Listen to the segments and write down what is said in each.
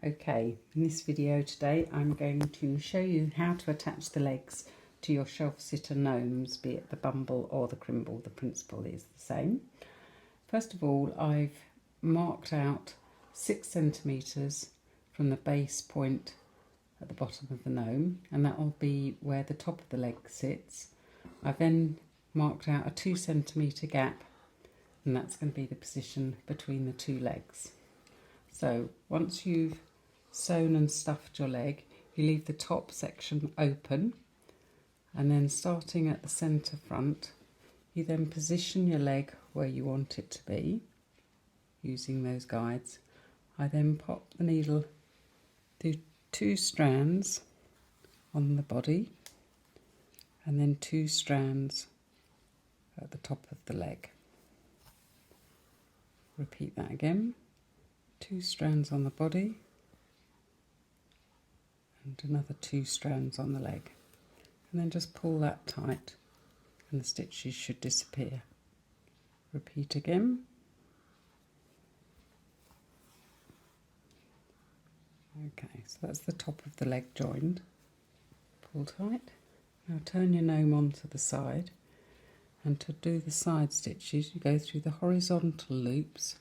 Okay, in this video today I'm going to show you how to attach the legs to your shelf sitter gnomes, be it the Bumble or the Crimble. The principle is the same. First of all, I've marked out 6 centimetres from the base point at the bottom of the gnome, and that will be where the top of the leg sits. I've then marked out a 2 centimetre gap, and that's going to be the position between the two legs. So once you've sewn and stuffed your leg, you leave the top section open, and then starting at the centre front, you then position your leg where you want it to be using those guides. I then pop the needle through 2 strands on the body and then 2 strands at the top of the leg. Repeat that again. 2 strands on the body and another 2 strands on the leg, and then just pull that tight and the stitches should disappear. Repeat again. Okay, so that's the top of the leg joined. Pull tight. Now turn your gnome onto the side, and to do the side stitches you go through the horizontal loops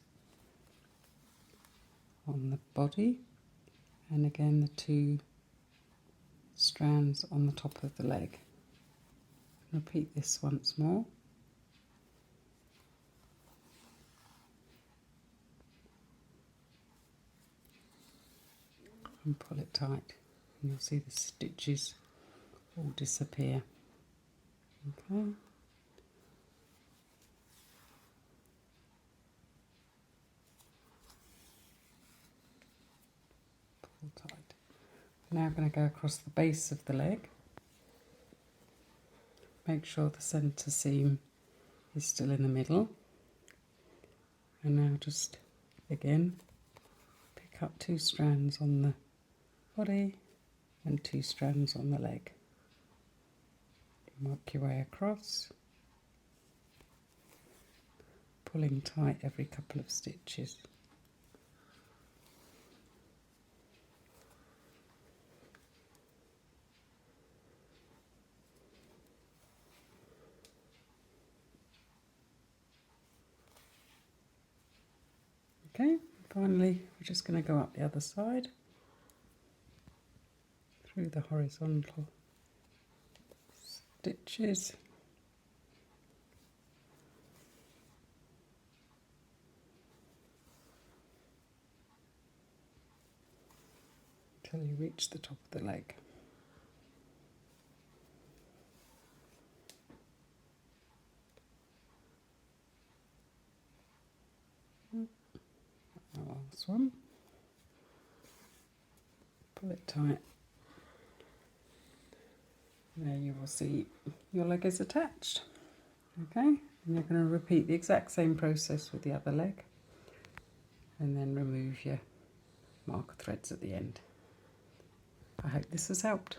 on the body and again the 2 strands on the top of the leg. Repeat this once more. And pull it tight, and you'll see the stitches all disappear. Okay. Pull tight. Now I'm going to go across the base of the leg. Make sure the centre seam is still in the middle. And now just again pick up 2 strands on the body and 2 strands on the leg. Work your way across, pulling tight every couple of stitches. Okay, finally we're just going to go up the other side through the horizontal stitches. Until you reach the top of the leg. Last one. Pull it tight. There you will see your leg is attached. Okay, and you're going to repeat the exact same process with the other leg, and then remove your marker threads at the end. I hope this has helped.